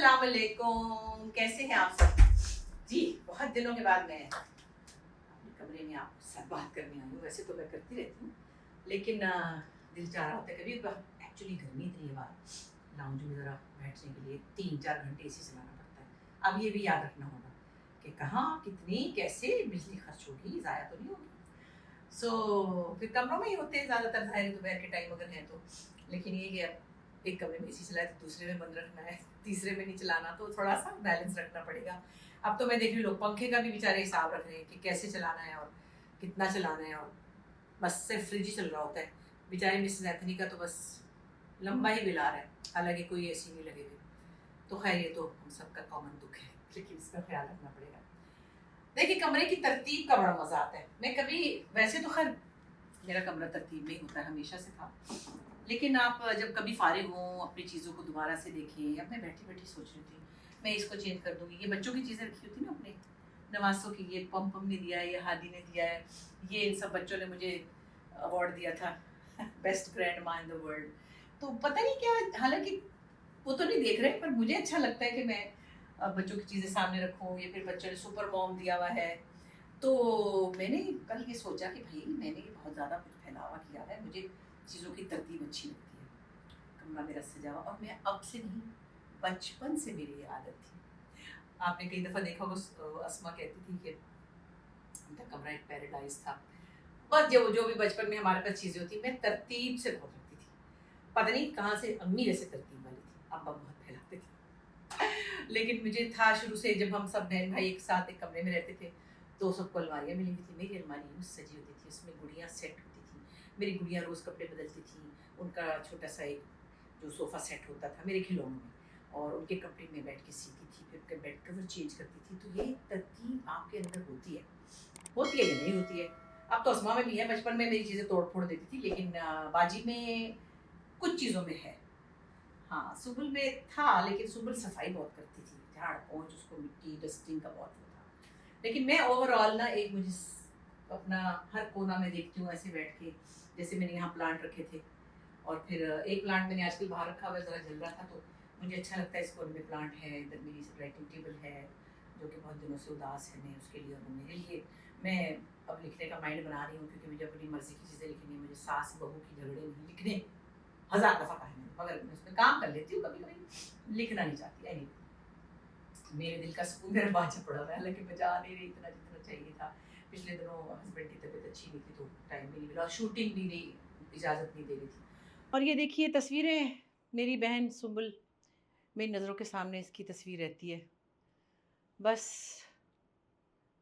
अस्सलाम वालेकुम, कैसे हैं आप सब जी। बहुत दिनों के बाद मैं अपने कमरे में आपके साथ बात करने आई हूँ। वैसे तो मैं करती रहती हूँ, लेकिन दिल चाह रहा होता है कभी। एक्चुअली गर्मी इतनी है बाहर, लाउंज में ज़रा बैठने के लिए 3-4 घंटे एसी चलाना पड़ता है। अब ये भी याद रखना होगा कि कहाँ कितनी कैसे बिजली खर्च होगी, ज़ाया तो नहीं होगी। फिर कमरों में ही होते हैं ज़्यादातर, ज़ाहिर दोपहर के टाइम अगर हैं तो। लेकिन ये कि अब एक कमरे में एसी चलाए तो दूसरे में बंद रखना है, तीसरे में नहीं चलाना, तो थोड़ा सा बैलेंस रखना पड़ेगा। अब तो मैं देख रही हूँ लोग पंखे का भी बेचारे हिसाब रख रहे हैं कि कैसे चलाना है और कितना चलाना है, और बस सिर्फ फ्रिज ही चल रहा होता है। बेचारे मिसेस एथनी का तो बस लंबा ही बिल आ रहा है, हालांकि कोई एसी नहीं लगे हुए। तो खैर ये तो हम सबका कॉमन दुख है, लेकिन इसका ख्याल रखना पड़ेगा। देखिए, कमरे की तरतीब का बड़ा मजा आता है। मैं कभी, वैसे तो खैर मेरा कमरा तरतीब में ही होता है, हमेशा से था, लेकिन आप जब कभी फारिग हों, अपनी चीज़ों को दोबारा से देखें। अब मैं बैठी बैठी सोच रही थी मैं इसको चेंज कर दूंगी। ये बच्चों की चीज़ें रखी होती ना अपने, नवासों की, ये पम ने दिया है, ये हादी ने दिया है, ये इन सब बच्चों ने मुझे अवार्ड दिया था बेस्ट ग्रैंड माँ इन द वर्ल्ड। तो पता नहीं क्या, हालांकि वो तो नहीं देख रहे, पर मुझे अच्छा लगता है कि मैं बच्चों की चीज़ें सामने रखूँ। या फिर बच्चों ने सुपर मॉम दिया हुआ है, तो मैंने कल ये सोचा कि भाई मैंने ये बहुत ज़्यादा कुछ फैलावा किया है, मुझे चीज़ों की तरतीब अच्छी लगती है, कमरा मेरा सजा हुआ। और मैं अब से नहीं, बचपन से मेरी ये आदत थी। आपने कई दफ़ा देखा होगा, अस्मा कहती थी कि उनका कमरा एक पैराडाइज था। बस जो भी बचपन में हमारे पास चीज़ें होती, मैं तरतीब से बहुत रखती थी। पता नहीं कहाँ से अम्मी जैसे तरतीब वाली थी, अब्बा बहुत फैलाते थे। लेकिन मुझे था शुरू से, जब हम सब बहन भाई एक साथ एक कमरे में रहते थे, तो सबको अलमारियाँ मिली हुई थी। मेरी अलमारी यूँ सजी होती थी, उसमें गुड़ियाँ सेट होती थी। मेरी गुड़ियाँ रोज़ कपड़े बदलती थी, उनका छोटा सा एक जो सोफ़ा सेट होता था मेरे खिलौनों में, और उनके कपड़े में बैठ के सीती थी, फिर उनके बेड कवर चेंज करती थी। तो ये तरतीब आपके अंदर होती है या नहीं होती है। अब तो अस्मा में भी है, बचपन में मेरी चीज़ें तोड़ फोड़ देती थी, लेकिन बाजी में कुछ चीज़ों में है। हाँ, सुबुल में था, लेकिन सुबुल सफाई बहुत करती थी, झाड़ पोंछ, उसको मिट्टी डस्टिंग का बहुत वो था। लेकिन मैं ओवरऑल ना, एक मुझे अपना हर कोना में देखती हूँ ऐसे बैठ के, जैसे मैंने यहाँ प्लांट रखे थे, और फिर एक प्लांट मैंने आजकल बाहर रखा हुआ, ज़रा जल रहा था, तो मुझे अच्छा लगता है। इस कोने में प्लांट है, इधर मेरी राइटिंग टेबल है जो कि बहुत दिनों से उदास है, मैं उसके लिए, और मेरे लिए मैं अब लिखने का माइंड बना रही हूँ, क्योंकि मुझे अपनी मर्जी की चीज़ें लिखनी है। मुझे सास बहू की झगड़े नहीं लिखने, 1000 दफ़ा कहा है, मगर मैं उसमें काम कर लेती हूँ, कभी कभी लिखना नहीं चाहती। मेरे दिल का सुकून मेरा बाजा पड़ा हुआ है, हालांकि मैं जा नहीं रही इतना जितना चाहिए था। पिछले दिनों हस्बैंड की तबीयत अच्छी नहीं थी, तो टाइम भी नहीं मिला, शूटिंग भी नहीं, इजाज़त नहीं दे रही थी। और ये देखिए तस्वीरें, मेरी बहन सुंबुल, मेरी नज़रों के सामने इसकी तस्वीर रहती है। बस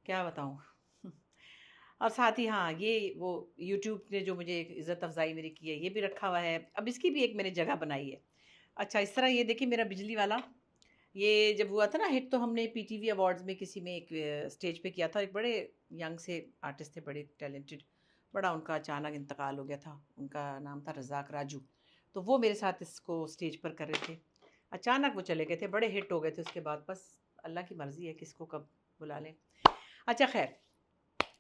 क्या बताऊँ। और साथ ही हाँ, ये वो यूट्यूब ने जो मुझे एक इज़्ज़त अफ़ज़ाई मेरी की है, ये भी रखा हुआ है। अब इसकी भी एक मैंने जगह बनाई है। अच्छा, इस तरह ये देखिए मेरा बिजली वाला, ये जब हुआ था ना हिट, तो हमने पीटीवी अवार्ड्स में किसी में एक स्टेज पे किया था। एक बड़े यंग से आर्टिस्ट थे, बड़े टैलेंटेड, बड़ा उनका अचानक इंतकाल हो गया था। उनका नाम था रज़ाक राजू। तो वो मेरे साथ इसको स्टेज पर कर रहे थे। अचानक वो चले गए थे, बड़े हिट हो गए थे उसके बाद। बस अल्लाह की मर्ज़ी है किसको कब बुला लें। अच्छा खैर,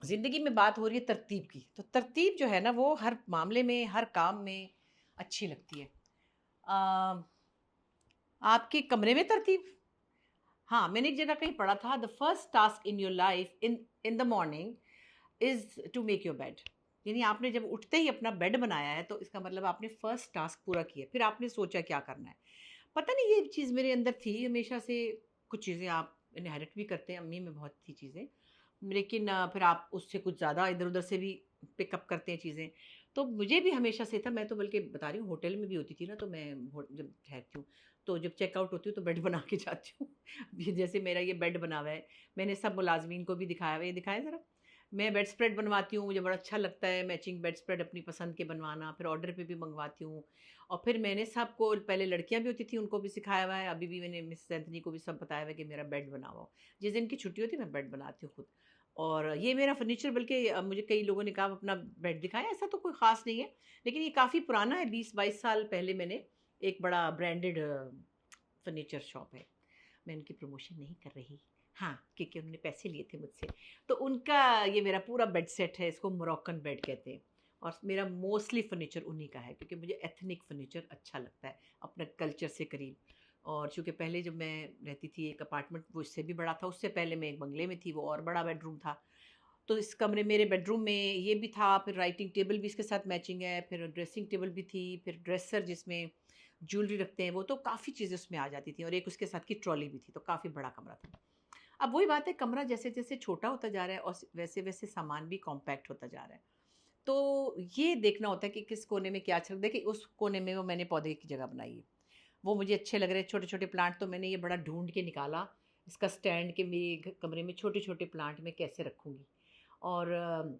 ज़िंदगी में बात हो रही है तरतीब की, तो तरतीब जो है ना, वो हर मामले में, हर काम में अच्छी लगती है। अ, आपके कमरे में तरतीब, हाँ, मैंने एक जगह कहीं पढ़ा था, the first task in your life in in the morning is to make your bed. यानी आपने जब उठते ही अपना बेड बनाया है, तो इसका मतलब आपने फर्स्ट टास्क पूरा किया, फिर आपने सोचा क्या करना है। पता नहीं, ये चीज़ मेरे अंदर थी हमेशा से। कुछ चीज़ें आप इनहेरिट भी करते हैं, अम्मी में बहुत थी चीज़ें, लेकिन फिर आप उससे कुछ ज़्यादा इधर-उधर से भी पिकअप करते हैं चीज़ें। तो मुझे भी हमेशा से था, मैं तो बल्कि बता रही हूँ, होटल में भी होती थी ना, तो मैं जब ठहरती हूँ, तो जब चेकआउट होती हूँ तो बेड बना के जाती हूँ। ये जैसे मेरा ये बेड बना हुआ है, मैंने सब मुलाज़मीन को भी दिखाया हुआ है, ये दिखाएँ ज़रा। मैं बेड स्प्रेड बनवाती हूँ, मुझे बड़ा अच्छा लगता है मैचिंग बेड स्प्रेड अपनी पसंद के बनवाना, फिर ऑर्डर पे भी मंगवाती हूँ। और फिर मैंने सबको, पहले लड़कियाँ भी होती थी, उनको भी सिखाया हुआ है, अभी भी मैंने मिस एंथनी को भी सब बताया हुआ है कि मेरा बेड बनाओ। जिस दिन की छुट्टी होती है मैं बेड बनाती हूँ खुद। और ये मेरा फर्नीचर, बल्कि मुझे कई लोगों ने कहा आप अपना बेड दिखाएँ, ऐसा तो कोई ख़ास नहीं है, लेकिन ये काफ़ी पुराना है, 20-22 साल पहले मैंने एक बड़ा ब्रांडेड फर्नीचर शॉप है, मैं उनकी प्रमोशन नहीं कर रही, हाँ, क्योंकि उन्होंने पैसे लिए थे मुझसे। तो उनका ये मेरा पूरा बेड सेट है, इसको मोरक्कन बेड कहते हैं। और मेरा मोस्टली फर्नीचर उन्हीं का है, क्योंकि मुझे एथनिक फर्नीचर अच्छा लगता है, अपने कल्चर से करीब। और चूँकि पहले जब मैं रहती थी एक अपार्टमेंट, वो इससे भी बड़ा था, उससे पहले मैं एक बंगले में थी, वो और बड़ा बेडरूम था। तो इस कमरे मेरे बेडरूम में ये भी था, फिर राइटिंग टेबल भी इसके साथ मैचिंग है, फिर ड्रेसिंग टेबल भी थी, फिर ड्रेसर जिसमें ज्वेलरी रखते हैं वो, तो काफ़ी चीज़ें उसमें आ जाती थी, और एक उसके साथ की ट्रॉली भी थी, तो काफ़ी बड़ा कमरा था। अब वही बात है, कमरा जैसे-जैसे छोटा होता जा रहा है और वैसे-वैसे सामान भी कॉम्पैक्ट होता जा रहा है। तो ये देखना होता है कि किस कोने में क्या अच्छा, देखिए उस कोने में वो मैंने पौधे की जगह बनाई है। वो मुझे अच्छे लग रहे हैं छोटे-छोटे प्लांट, तो मैंने ये बड़ा ढूँढ के निकाला इसका स्टैंड, कि मेरे कमरे में छोटे-छोटे प्लांट मैं कैसे रखूँगी। और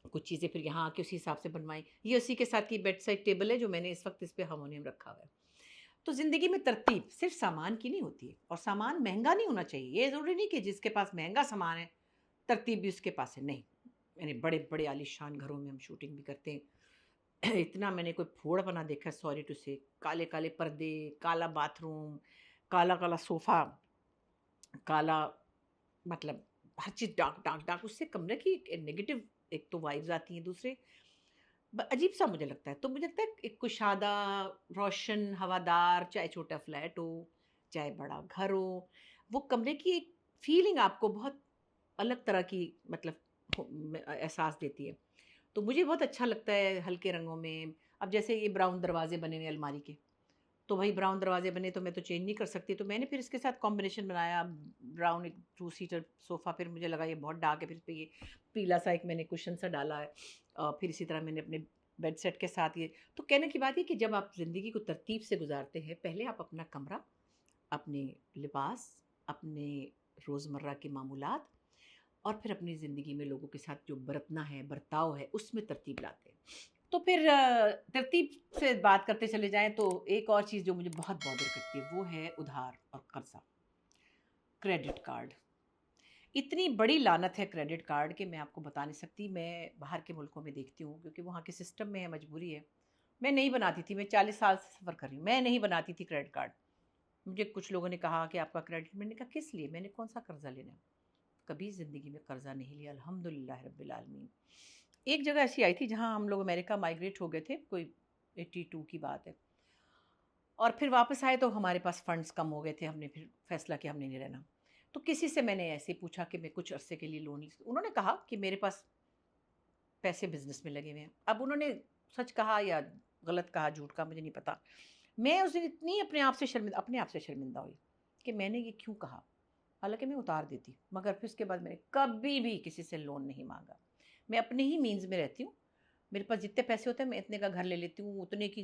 कुछ चीज़ें फिर यहाँ आके उसी हिसाब से बनवाई। ये उसी के साथ की बेड साइड टेबल है जो मैंने इस वक़्त इस पे हारमोनियम रखा हुआ है। तो ज़िंदगी में तरतीब सिर्फ़ सामान की नहीं होती है, और सामान महँगा नहीं होना चाहिए। ये ज़रूरी नहीं कि जिसके पास महँगा सामान है, तरतीब भी उसके पास है, नहीं। मैंने बड़े-बड़े आलीशान घरों में हम शूटिंग भी करते हैं। इतना मैंने कोई भोड़पना देखा है, सॉरी टू से, काले-काले पर्दे, काला बाथरूम, काला-काला सोफ़ा, काला, मतलब हर चीज़ डार्क, डार्क, डार्क, उससे कमरे की एक नेगेटिव एक तो वाइब्स आती हैं, दूसरे अजीब-सा मुझे लगता है। तो मुझे लगता है एक कुशादा, रोशन, हवादार, चाहे छोटा फ्लैट हो, चाहे बड़ा घर हो, वो कमरे की एक फीलिंग आपको बहुत अलग तरह की, मतलब एहसास देती है। तो मुझे बहुत अच्छा लगता है हल्के रंगों में। अब जैसे ये ब्राउन दरवाजे बने हुए अलमारी के, तो भाई ब्राउन दरवाजे बने तो मैं तो चेंज नहीं कर सकती, तो मैंने फिर इसके साथ कॉम्बिनेशन बनाया, ब्राउन एक टू सीटर सोफ़ा, फिर मुझे लगा ये बहुत डार्क है, फिर इस पे ये पीला सा एक मैंने कुशन सा डाला है। फिर इसी तरह मैंने अपने बेड सेट के साथ ये, तो कहने की बात है कि जब आप ज़िंदगी को तरतीब से गुजारते हैं, पहले आप अपना कमरा, अपने लिबास, अपने रोज़मर्रा के मामूलात, और फिर अपनी ज़िंदगी में लोगों के साथ जो बरतना है, बर्ताव है, उसमें तरतीब लाते हैं। तो फिर तरतीब से बात करते चले जाएँ तो एक और चीज़ जो मुझे बहुत बॉदर करती है, वो है उधार और कर्ज़ा, क्रेडिट कार्ड। इतनी बड़ी लानत है क्रेडिट कार्ड कि मैं आपको बता नहीं सकती। मैं बाहर के मुल्कों में देखती हूँ, क्योंकि वहाँ के सिस्टम में है, मजबूरी है। मैं नहीं बनाती थी, मैं 40 साल से सफ़र कर रही हूँ, मैं नहीं बनाती थी क्रेडिट कार्ड। मुझे कुछ लोगों ने कहा कि आपका क्रेडिट, मैंने कहा किस लिए? मैंने कौन-सा कर्ज़ा लेना है? कभी ज़िंदगी में कर्ज़ा नहीं लिया, अल्हम्दुलिल्लाह रब्बिल आलमीन। एक जगह ऐसी आई थी जहाँ हम लोग अमेरिका माइग्रेट हो गए थे, कोई 82 की बात है, और फिर वापस आए तो हमारे पास फंड्स कम हो गए थे, हमने फिर फैसला किया हमने नहीं रहना। तो किसी से मैंने ऐसे पूछा कि मैं कुछ अरसे के लिए लोन, उन्होंने कहा कि मेरे पास पैसे बिज़नेस में लगे हुए हैं। अब उन्होंने सच कहा या गलत कहा, झूठ कहा, मुझे नहीं पता। मैं उस दिन इतनी अपने आप से शर्मिंदा हुई कि मैंने ये क्यों कहा? हालाँकि मैं उतार देती, मगर फिर उसके बाद मैंने कभी भी किसी से लोन नहीं माँगा। मैं अपने ही मीन्स में रहती हूँ। मेरे पास जितने पैसे होते हैं, मैं इतने का घर ले लेती हूँ, उतने की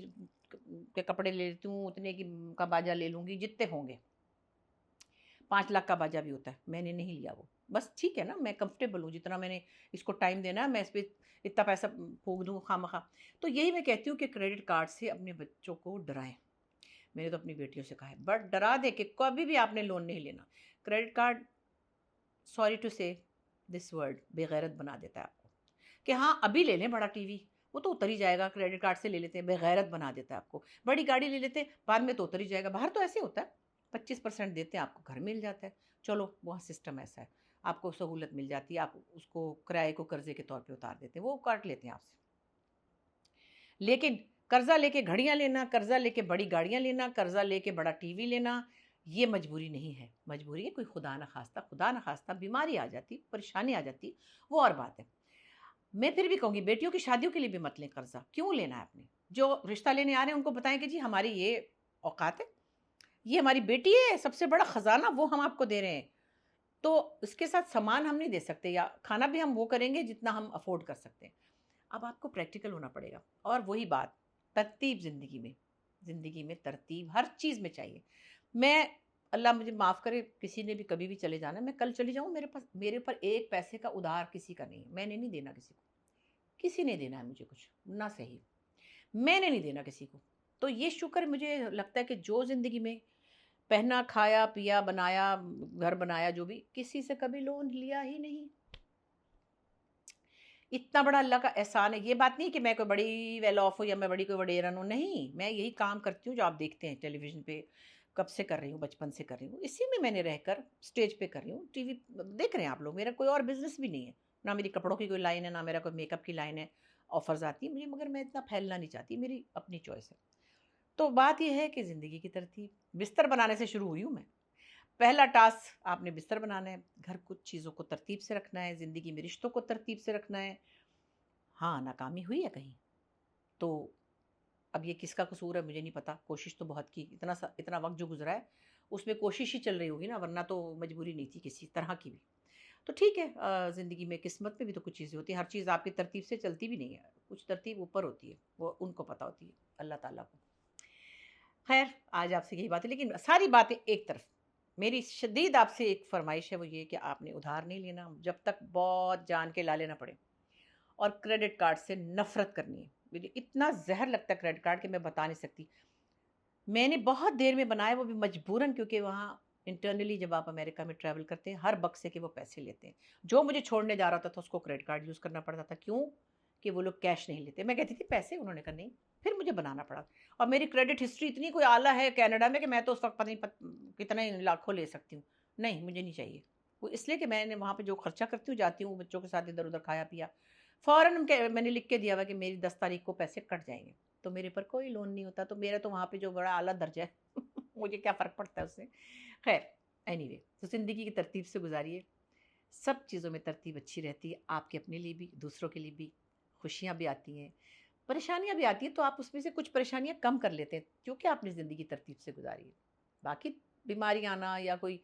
के कपड़े ले लेती हूँ, उतने की का बाजा ले लूँगी, जितने होंगे। 5 लाख का बाजा भी होता है, मैंने नहीं लिया वो। बस ठीक है ना, मैं कंफ़र्टेबल हूँ, जितना मैंने इसको टाइम देना है, मैं इस पे इतना पैसा फूँक दूँ खामख़ा। तो यही मैं कहती हूँ कि क्रेडिट कार्ड से अपने बच्चों को डराएँ। मैंने तो अपनी बेटियों से कहा है, बट डरा दें कि कभी भी आपने लोन नहीं लेना। क्रेडिट कार्ड, सॉरी टू से दिस वर्ड, बेगैरत बना देता है आपको। कि हाँ, अभी ले लें बड़ा टीवी, वो तो उतर ही जाएगा, क्रेडिट कार्ड से ले लेते हैं, बेगैरत बना देता है आपको। बड़ी गाड़ी ले लेते हैं, बाद में तो उतर ही जाएगा। बाहर तो ऐसे होता है, 25% देते हैं, आपको घर मिल जाता है। चलो, वहाँ सिस्टम ऐसा है, आपको सहूलत मिल जाती है, आप उसको किराए को कर्ज़े के तौर पे उतार देते हैं, वो काट लेते हैं आपसे। लेकिन कर्ज़ा लेके घड़ियाँ लेना, कर्ज़ा लेके बड़ी गाड़ियाँ लेना, कर्ज़ा लेके बड़ा टीवी लेना, ये मजबूरी नहीं है। मजबूरी है कोई खुदा ना ख़ास्ता बीमारी आ जाती, परेशानी आ जाती, वो और बात है। मैं फिर भी कहूँगी, बेटियों की शादियों के लिए भी मत लें कर्ज़ा, क्यों लेना है आपने? जो रिश्ता लेने आ रहे हैं उनको बताएँ कि जी हमारी ये औकात है, ये हमारी बेटी है, सबसे बड़ा ख़ज़ाना वो हम आपको दे रहे हैं। तो इसके साथ सामान हम नहीं दे सकते, या खाना भी हम वो करेंगे जितना हम अफ़ोर्ड कर सकते हैं। अब आपको प्रैक्टिकल होना पड़ेगा, और वही बात, तरतीब ज़िंदगी में तरतीब हर चीज़ में चाहिए। मैं, अल्लाह मुझे माफ़ करे, किसी ने भी कभी भी चले जाना है, मैं कल चली जाऊँ, मेरे ऊपर एक पैसे का उधार किसी का नहीं है, मैंने नहीं देना किसी को। किसी ने देना है मुझे कुछ, ना सही, मैंने नहीं देना किसी को। तो ये शुक्र मुझे लगता है कि जो ज़िंदगी में पहना, खाया, पिया, बनाया, घर बनाया, जो भी, किसी से कभी लोन लिया ही नहीं। इतना बड़ा अल्लाह का एहसान है। ये बात नहीं कि मैं कोई बड़ी वेल ऑफ हूँ या मैं बड़ी कोई वडेरन हूँ, नहीं, मैं यही काम करती हूँ जो आप देखते हैं टेलीविज़न पे, कब से कर रही हूँ, बचपन से कर रही हूँ। इसी में मैंने रहकर स्टेज पे कर रही हूँ, टीवी देख रहे हैं आप लोग, मेरा कोई और बिज़नेस भी नहीं है। ना मेरी कपड़ों की कोई लाइन है, ना मेरा कोई मेकअप की लाइन है, ऑफ़र्स आती हैं मुझे, मगर मैं इतना फैलना नहीं चाहती, मेरी अपनी चॉइस है। तो बात यह है कि ज़िंदगी की तरतीब, बिस्तर बनाने से शुरू हुई हूँ मैं। पहला टास्क आपने बिस्तर बनाना है, घर कुछ चीज़ों को तरतीब से रखना है, ज़िंदगी में रिश्तों को तरतीब से रखना है। हाँ, नाकामी हुई है कहीं, तो अब ये किसका कसूर है मुझे नहीं पता, कोशिश तो बहुत की, इतना वक़्त जो गुज़रा है, उसमें कोशिश ही चल रही होगी ना, वरना तो मजबूरी नहीं थी किसी तरह की भी। तो ठीक है, ज़िंदगी में किस्मत में भी तो कुछ चीज़ें होती हैं, हर चीज़ आपकी तरतीब से चलती भी नहीं है, कुछ तरतीब ऊपर होती है, वो उनको पता होती है, अल्लाह ताला को। खैर, आज आपसे यही बात है, लेकिन सारी बातें एक तरफ, मेरी शदीद आपसे एक फ़रमाइश है, वो ये कि आपने उधार नहीं लेना जब तक बहुत जान के ला लेना पड़े, और क्रेडिट कार्ड से नफ़रत करनी है। मुझे इतना ज़हर लगता है क्रेडिट कार्ड कि मैं बता नहीं सकती। मैंने बहुत देर में बनाया, वो भी मजबूरन, क्योंकि वहाँ इंटरनली जब आप अमेरिका में ट्रैवल करते हैं, हर बक्से के वो पैसे लेते हैं। जो मुझे छोड़ने जा रहा था उसको क्रेडिट कार्ड यूज़ करना पड़ता था। क्यों? कि वो लोग कैश नहीं लेते। मैं कहती थी पैसे, उन्होंने कहा नहीं। फिर मुझे बनाना पड़ा, और मेरी क्रेडिट हिस्ट्री इतनी कोई आला है कनाडा में कि मैं तो उस वक़्त पता नहीं कितने लाखों ले सकती हूँ। नहीं, मुझे नहीं चाहिए। वो इसलिए कि मैंने वहाँ पे जो खर्चा करती हूँ, जाती हूँ बच्चों के साथ इधर-उधर खाया-पिया। फ़ौरन के मैंने लिख के दिया हुआ है कि मेरी 10 तारीख को पैसे कट जाएँगे। तो मेरे पर कोई लोन नहीं होता, तो मेरा तो वहाँ पे जो बड़ा आला दर्जा है मुझे क्या फ़र्क पड़ता है उससे। खैर, एनीवे, तो ज़िंदगी की तरतीब से गुज़ारिए, सब चीज़ों में तरतीब अच्छी रहती है, आपके अपने लिए भी, दूसरों के लिए भी। खुशियाँ भी आती हैं, परेशानियाँ भी आती हैं, तो आप उसमें से कुछ परेशानियाँ कम कर लेते हैं, क्योंकि आपने ज़िंदगी तरतीब से गुज़ारी है। बाकी बीमारी आना या कोई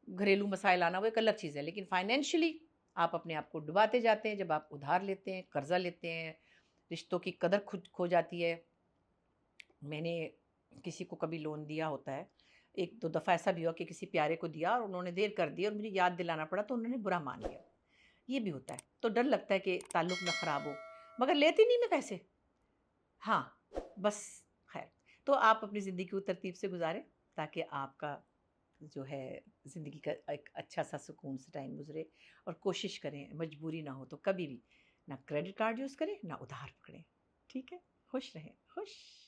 घरेलू मसाइल आना वो एक अलग चीज़ है, लेकिन फाइनेंशियली आप अपने आप को डुबाते जाते हैं, जब आप उधार लेते हैं, कर्ज़ा लेते हैं, रिश्तों की कदर खुद खो जाती है। मैंने किसी को कभी लोन दिया होता है, 1-2 दफ़ा ऐसा भी हुआ कि किसी प्यारे को दिया और उन्होंने देर कर दी और मुझे याद दिलाना पड़ा, तो उन्होंने बुरा मान लिया। ये भी होता है, तो डर लगता है कि ताल्लुक़ ना ख़राब हो, मगर लेती नहीं मैं पैसे। हाँ, बस खैर, तो आप अपनी ज़िंदगी को तरतीब से गुज़ारें, ताकि आपका जो है ज़िंदगी का एक अच्छा-सा सुकून से टाइम गुज़रे, और कोशिश करें, मजबूरी ना हो तो कभी भी ना क्रेडिट कार्ड यूज़ करें, ना उधार पकड़ें। ठीक है? खुश रहें, खुश।